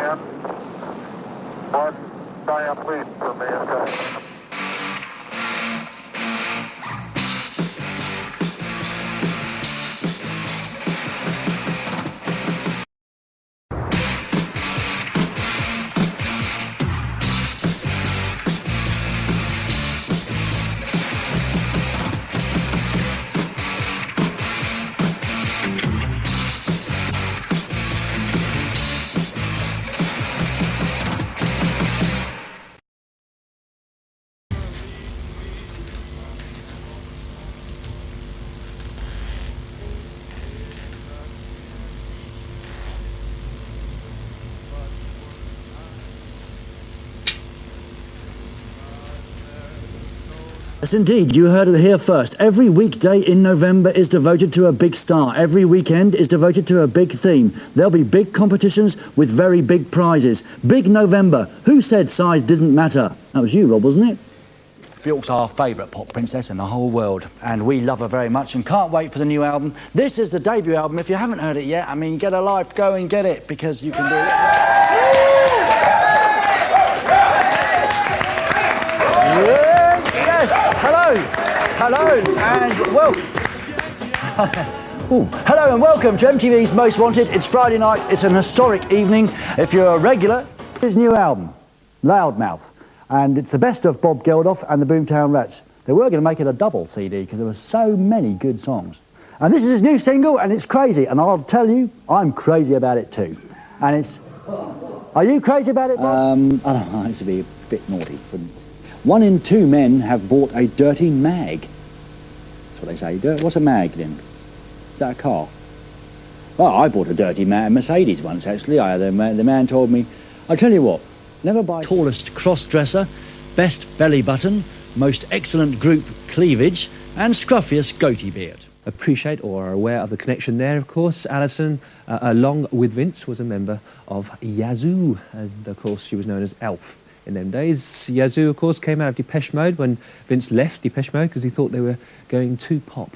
and one triumph lead for mankind. Yes, indeed. You heard it here first. Every weekday in November is devoted to a big star. Every weekend is devoted to a big theme. There'll be big competitions with very big prizes. Big November. Who said size didn't matter? That was you, Rob, wasn't it? Bjork's our favourite pop princess in the whole world, and we love her very much and can't wait for the new album. This is the debut album. If you haven't heard it yet, I mean, get a life, go and get it, because you can do it. Yes, hello, and welcome. Hello and welcome to MTV's Most Wanted. It's Friday night, it's an historic evening. If you're a regular, his new album, Loudmouth, and it's the best of Bob Geldof and the Boomtown Rats. They were going to make it a double CD because there were so many good songs. And this is his new single, and it's crazy, and I'll tell you, I'm crazy about it too. And it's... Are you crazy about it, Bob? I don't know, it's to be a bit naughty. 1 in 2 men have bought a dirty mag. That's what they say. What's a mag, then? Is that a car? Well, I bought a dirty Mercedes once, actually. The man told me, I'll tell you what, never buy... Tallest cross-dresser, best belly button, most excellent group cleavage, and scruffiest goatee beard. Appreciate or are aware of the connection there, of course. Alison, along with Vince, was a member of Yazoo, and of course she was known as Elf in them days. Yazoo, of course, came out of Depeche Mode when Vince left Depeche Mode because he thought they were going too pop.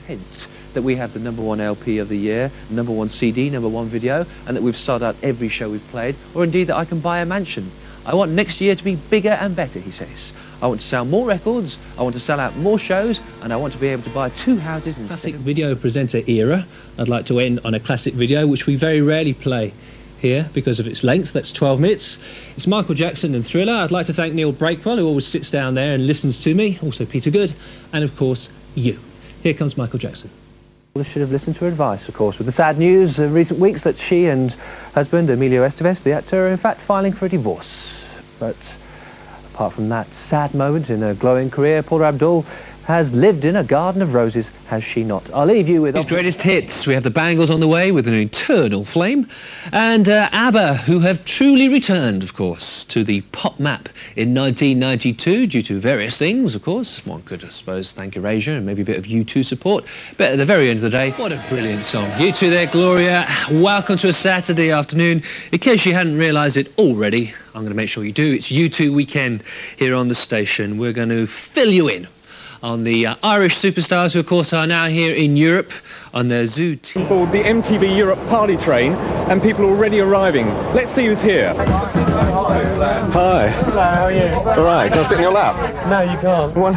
Hence, that we have the #1 LP of the year, #1 CD, #1 video, and that we've sold out every show we've played, or indeed that I can buy a mansion. I want next year to be bigger and better, he says. I want to sell more records, I want to sell out more shows, and I want to be able to buy 2 houses instead. Classic video presenter era. I'd like to end on a classic video, which we very rarely play here because of its length. That's 12 minutes. It's Michael Jackson and Thriller. I'd like to thank Neil Breakwell, who always sits down there and listens to me, also Peter Good, and of course, you. Here comes Michael Jackson. Well, should have listened to her advice, of course, with the sad news of recent weeks that she and husband Emilio Estevez, the actor, are in fact filing for a divorce. But apart from that sad moment in her glowing career, Paula Abdul has lived in a garden of roses, has she not? I'll leave you with... His greatest hits. We have the Bangles on the way with an eternal flame, and ABBA, who have truly returned, of course, to the pop map in 1992 due to various things, of course. One could, I suppose, thank Erasure and maybe a bit of U2 support. But at the very end of the day, what a brilliant song. U2 there, Gloria. Welcome to a Saturday afternoon. In case you hadn't realised it already, I'm going to make sure you do. It's U2 weekend here on the station. We're going to fill you in on the Irish superstars who, of course, are now here in Europe on their Zoo team. Board the MTV Europe party train, and people are already arriving. Let's see who's here. Hi. Hello, how are you? All right, can I sit in your lap? No, you can't. What?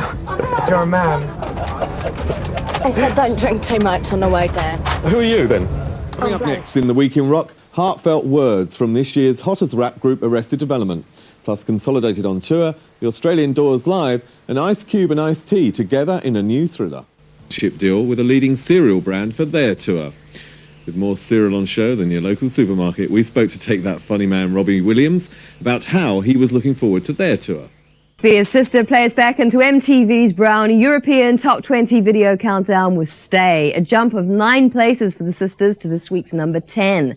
You're a man. They said don't drink too much on the way down. Who are you, then? Coming up next in the Week in Rock, heartfelt words from this year's hottest rap group, Arrested Development. Plus Consolidated on tour, the Australian Doors live, and Ice Cube and Ice-T together in a new Thriller. Ship deal with a leading cereal brand for their tour. With more cereal on show than your local supermarket, we spoke to Take That Funny man Robbie Williams about how he was looking forward to their tour. Beer's sister plays back into MTV's Brown European Top 20 video countdown with Stay, a jump of 9 places for the sisters to this week's number 10.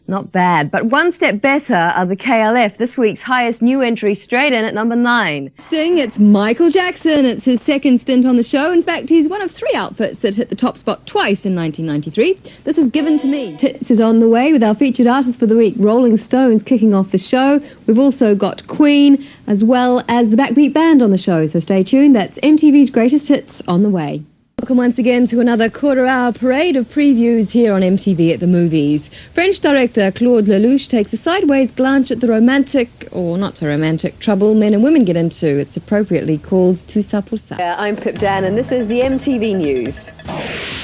Not bad, but one step better are the KLF, this week's highest new entry, straight in at number 9. Sting, it's Michael Jackson. It's his second stint on the show. In fact, he's one of 3 outfits that hit the top spot twice in 1993. This is Given to Me. Tits is on the way with our featured artist for the week, Rolling Stones, kicking off the show. We've also got Queen, as well as the Backbeat Band on the show, so stay tuned. That's MTV's greatest hits on the way. Welcome once again to another quarter-hour parade of previews here on MTV at the movies. French director Claude Lelouch takes a sideways glance at the romantic, or not so romantic, trouble men and women get into. It's appropriately called Tout ça pour ça. I'm Pip Dan, and this is the MTV News.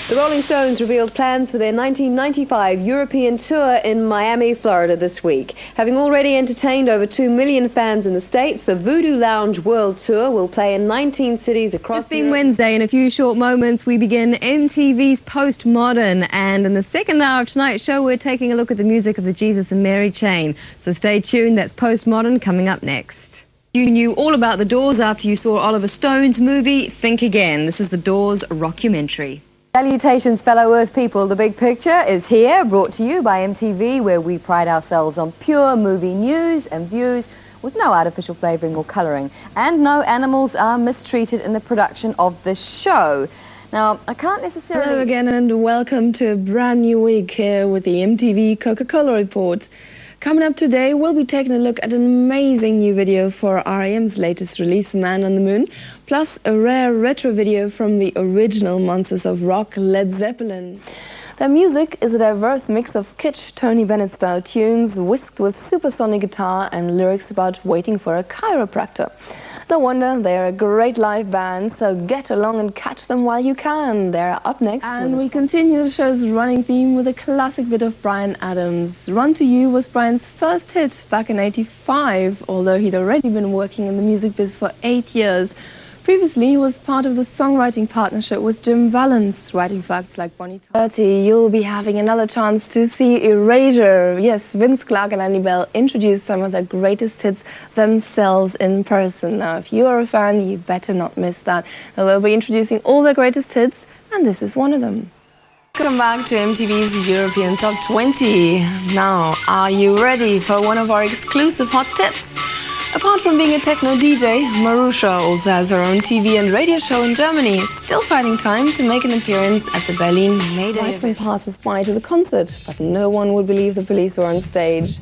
The Rolling Stones revealed plans for their 1995 European tour in Miami, Florida this week. Having already entertained over 2 million fans in the States, the Voodoo Lounge World Tour will play in 19 cities across Europe. It's been Wednesday. In a few short moments, we begin MTV's Postmodern. And in the second hour of tonight's show, we're taking a look at the music of the Jesus and Mary chain. So stay tuned. That's Postmodern coming up next. You knew all about the Doors after you saw Oliver Stone's movie, Think Again. This is the Doors rockumentary. Salutations, fellow Earth people. The Big Picture is here, brought to you by MTV, where we pride ourselves on pure movie news and views with no artificial flavouring or colouring. And no animals are mistreated in the production of this show. Now, I can't necessarily... Hello again and welcome to a brand new week here with the MTV Coca-Cola Report. Coming up today, we'll be taking a look at an amazing new video for R.E.M's latest release, Man on the Moon, plus a rare retro video from the original Monsters of Rock, Led Zeppelin. Their music is a diverse mix of kitsch, Tony Bennett-style tunes, whisked with supersonic guitar and lyrics about waiting for a chiropractor. No wonder they're a great live band, so get along and catch them while you can. They're up next. And we continue the show's running theme with a classic bit of Bryan Adams. Run to You was Bryan's first hit back in '85, although he'd already been working in the music biz for 8 years. Previously, he was part of the songwriting partnership with Jim Valance, writing facts like Bonnie Tyler. You'll be having another chance to see Erasure. Yes, Vince Clarke and Andy Bell introduced some of their greatest hits themselves in person. Now, if you are a fan, you better not miss that. They'll be introducing all their greatest hits, and this is one of them. Welcome back to MTV's European Top 20. Now, are you ready for one of our exclusive hot tips? Apart from being a techno DJ, Marusha also has her own TV and radio show in Germany, still finding time to make an appearance at the Berlin May Day. Life passes by to the concert, but no one would believe the police were on stage.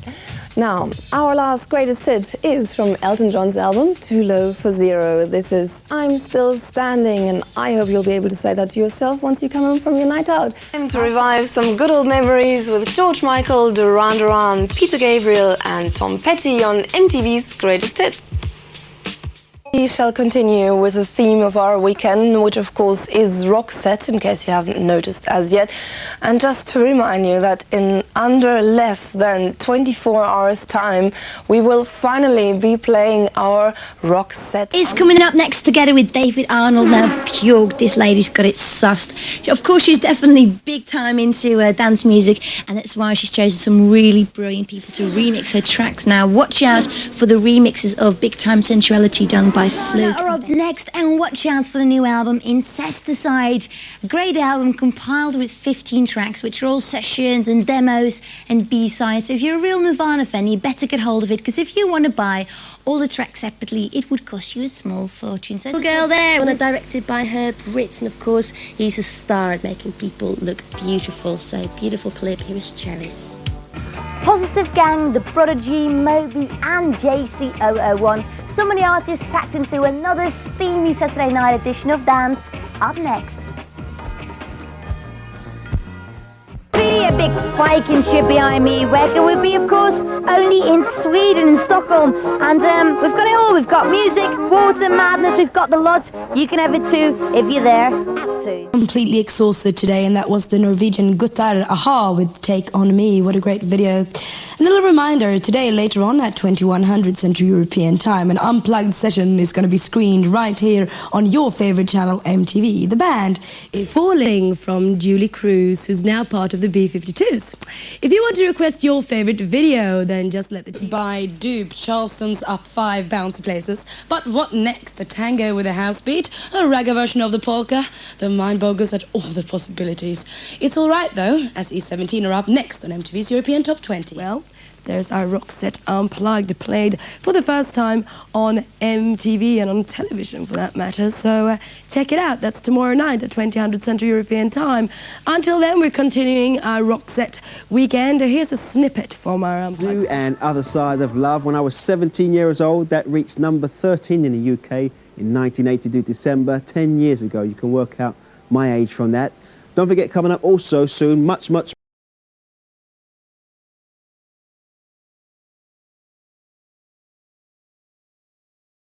Now, our last greatest hit is from Elton John's album, Too Low for Zero. This is I'm Still Standing, and I hope you'll be able to say that to yourself once you come home from your night out. Time to revive some good old memories with George Michael, Duran Duran, Peter Gabriel and Tom Petty on MTV's Greatest Hits. We shall continue with the theme of our weekend, which of course is Roxette, in case you haven't noticed as yet. And just to remind you that in under less than 24 hours time, we will finally be playing our Roxette. It's coming up next together with David Arnold. Now, pure, this lady's got it sussed. Of course, she's definitely big time into dance music, and that's why she's chosen some really brilliant people to remix her tracks. Now, watch out for the remixes of Big Time Sensuality done by Fluke. Are up next, and watch out for the new album Incesticide. A great album compiled with 15 tracks, which are all sessions and demos and B-sides. So if you're a real Nirvana fan, you better get hold of it, because if you want to buy all the tracks separately, it would cost you a small fortune. So, girl there, directed by Herb Ritz, and of course, he's a star at making people look beautiful. So, beautiful clip. Here is Cherries. Positive Gang, The Prodigy, Moby and JC001. So many artists packed into another steamy Saturday night edition of Dance. Up next. Be a big Viking ship behind me. Where can we be? Of course, only in Sweden, in Stockholm. And we've got it all. We've got music, water, madness. We've got the lot. You can have it too if you're there at 2. Completely exhausted today, and that was the Norwegian Guttar Aha with Take On Me. What a great video. A little reminder, today later on at 2100 Central European Time, an unplugged session is going to be screened right here on your favourite channel, MTV. The band is Falling from Julie Cruz, who's now part of the B-52s. If you want to request your favourite video, then just let the team... By Dupe, Charleston's up 5 bouncy places. But what next? A tango with a house beat? A ragga version of the polka? The mind boggles at all the possibilities. It's all right, though, as E17 are up next on MTV's European Top 20. Well, there's our Roxette Unplugged, played for the first time on MTV and on television for that matter. So check it out. That's tomorrow night at 2000 Central European Time. Until then, we're continuing our Roxette weekend. Here's a snippet from our Unplugged. And Other Sides of Love. When I was 17 years old, that reached number 13 in the UK in 1982 December, 10 years ago. You can work out my age from that. Don't forget, coming up also soon, much